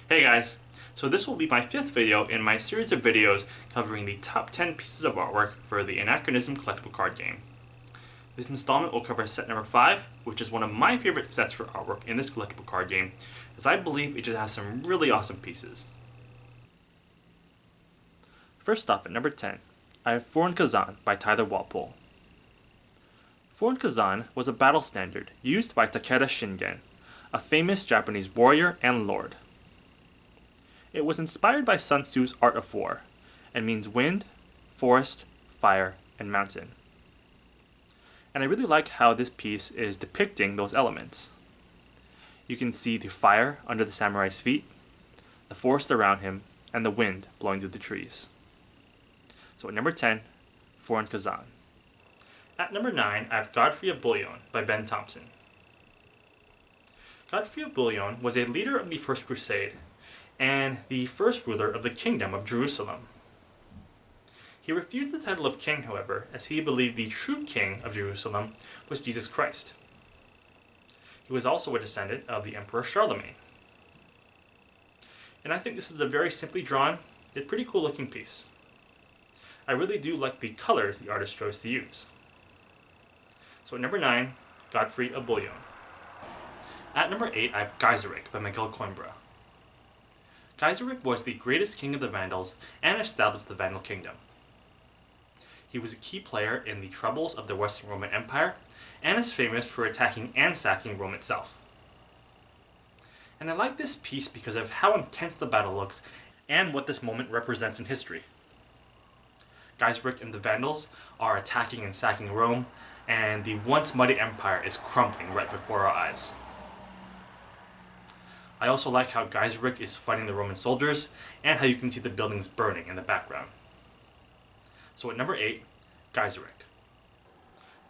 Hey guys, so this will be my 5th video in my series of videos covering the top 10 pieces of artwork for the Anachronism collectible card game. This installment will cover set number 5, which is one of my favorite sets for artwork in this collectible card game, as I believe it just has some really awesome pieces. First off, at number 10, I have Foreign Kazan by Tyler Walpole. Foreign Kazan was a battle standard used by Takeda Shingen, a famous Japanese warrior and lord. It was inspired by Sun Tzu's Art of War, and means wind, forest, fire, and mountain. And I really like how this piece is depicting those elements. You can see the fire under the samurai's feet, the forest around him, and the wind blowing through the trees. So at number 10, Foreign Kazan. At number 9, I have Godfrey of Bouillon by Ben Thompson. Godfrey of Bouillon was a leader of the First Crusade, and the first ruler of the Kingdom of Jerusalem. He refused the title of king, however, as he believed the true king of Jerusalem was Jesus Christ. He was also a descendant of the Emperor Charlemagne. And I think this is a very simply drawn, yet pretty cool looking piece. I really do like the colors the artist chose to use. So at number 9, Godfrey of Bouillon. At number 8, I have Geyserik by Miguel Coimbra. Geyserik was the greatest king of the Vandals and established the Vandal Kingdom. He was a key player in the troubles of the Western Roman Empire and is famous for attacking and sacking Rome itself. And I like this piece because of how intense the battle looks and what this moment represents in history. Geyserik and the Vandals are attacking and sacking Rome, and the once mighty empire is crumbling right before our eyes. I also like how Geyserik is fighting the Roman soldiers, and how you can see the buildings burning in the background. So at number 8, Geyserik.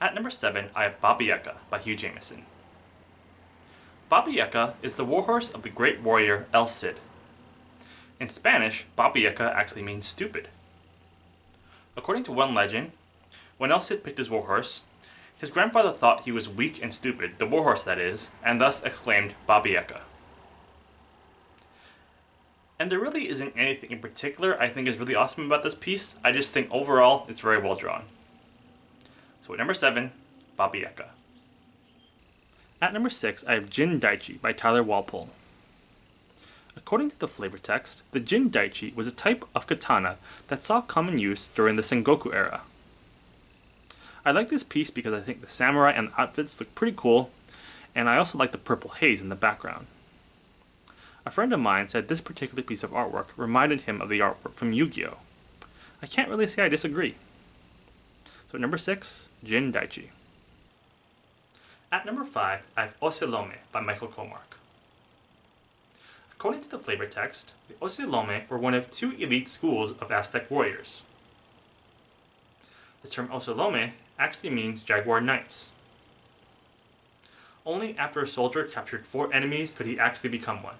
At number 7, I have Baba Yaga by Hugh Jameson. Baba Yaga is the warhorse of the great warrior El Cid. In Spanish, Baba Yaga actually means stupid. According to one legend, when El Cid picked his warhorse, his grandfather thought he was weak and stupid, the warhorse that is, and thus exclaimed Baba Yaga. And there really isn't anything in particular I think is really awesome about this piece. I just think overall it's very well drawn. So at number 7, Baba Yaga. At number 6, I have Jin Daichi by Tyler Walpole. According to the flavor text, the Jin Daichi was a type of katana that saw common use during the Sengoku era. I like this piece because I think the samurai and the outfits look pretty cool, and I also like the purple haze in the background. A friend of mine said this particular piece of artwork reminded him of the artwork from Yu-Gi-Oh! I can't really say I disagree. So number 6, Jin Daichi. At number 5, I have Ocelome by Michael Komark. According to the flavor text, the Ocelome were one of 2 elite schools of Aztec warriors. The term Ocelome actually means Jaguar Knights. Only after a soldier captured 4 enemies could he actually become one.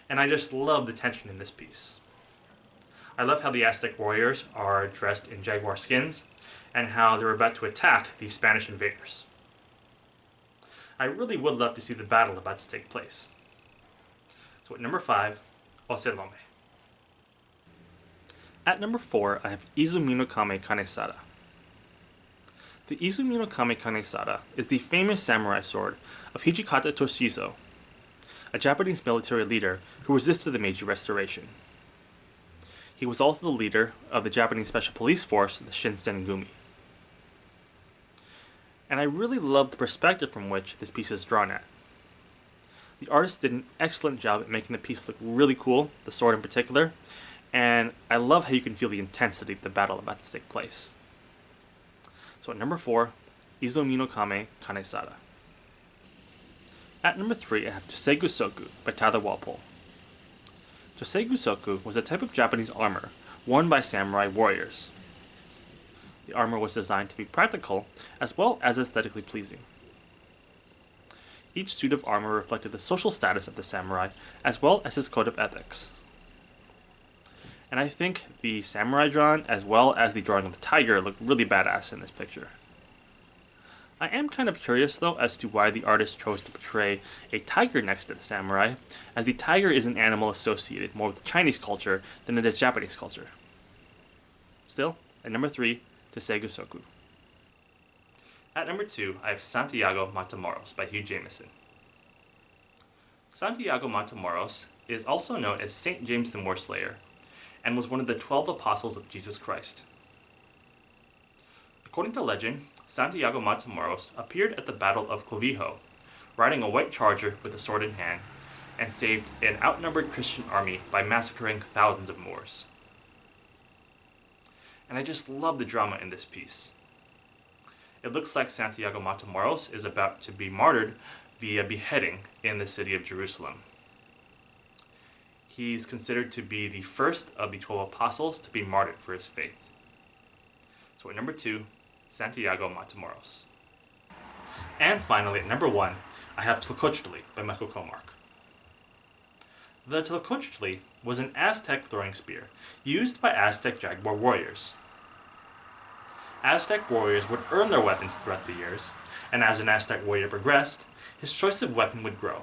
And I just love the tension in this piece. I love how the Aztec warriors are dressed in jaguar skins, and how they're about to attack these Spanish invaders. I really would love to see the battle about to take place. So at number 5, Ocelome. At number 4, I have Izumi no Kame Kanesada. The Izumi no Kame Kanesada is the famous samurai sword of Hijikata Toshizo, a Japanese military leader who resisted the Meiji Restoration. He was also the leader of the Japanese Special Police Force, the Shinsengumi. And I really love the perspective from which this piece is drawn at. The artist did an excellent job at making the piece look really cool, the sword in particular, and I love how you can feel the intensity of the battle about to take place. So at number 4, Izumi no Kame Kanesada. At number 3, I have Toseigu Soku by Tyler Walpole. Toseigu Soku was a type of Japanese armor worn by samurai warriors. The armor was designed to be practical as well as aesthetically pleasing. Each suit of armor reflected the social status of the samurai as well as his code of ethics. And I think the samurai drawing, as well as the drawing of the tiger, look really badass in this picture. I am kind of curious though as to why the artist chose to portray a tiger next to the samurai, as the tiger is an animal associated more with Chinese culture than it is Japanese culture. Still, at number 3, Tesegu Soku. At number 2, I have Santiago Matamoros by Hugh Jamieson. Santiago Matamoros is also known as Saint James the Moorslayer, and was one of the 12 apostles of Jesus Christ. According to legend, Santiago Matamoros appeared at the Battle of Clavijo, riding a white charger with a sword in hand, and saved an outnumbered Christian army by massacring thousands of Moors. And I just love the drama in this piece. It looks like Santiago Matamoros is about to be martyred via beheading in the city of Jerusalem. He's considered to be the first of the 12 apostles to be martyred for his faith. So at number 2, Santiago Matamoros. And finally, at number 1, I have Tlacochtli by Michael Comark. The Tlacochtli was an Aztec throwing spear used by Aztec jaguar warriors. Aztec warriors would earn their weapons throughout the years, and as an Aztec warrior progressed, his choice of weapon would grow.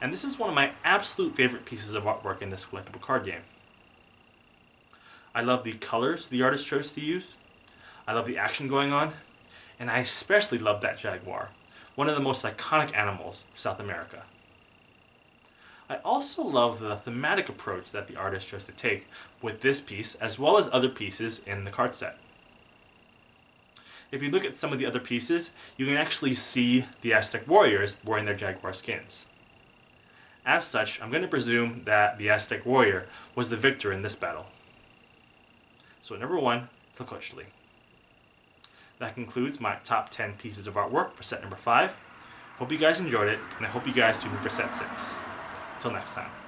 And this is one of my absolute favorite pieces of artwork in this collectible card game. I love the colors the artist chose to use, I love the action going on, and I especially love that jaguar, one of the most iconic animals of South America. I also love the thematic approach that the artist chose to take with this piece, as well as other pieces in the card set. If you look at some of the other pieces, you can actually see the Aztec warriors wearing their jaguar skins. As such, I'm going to presume that the Aztec warrior was the victor in this battle. So at number 1, Tlacochtli. That concludes my top 10 pieces of artwork for set number 5. Hope you guys enjoyed it, and I hope you guys tune in for set 6. Until next time.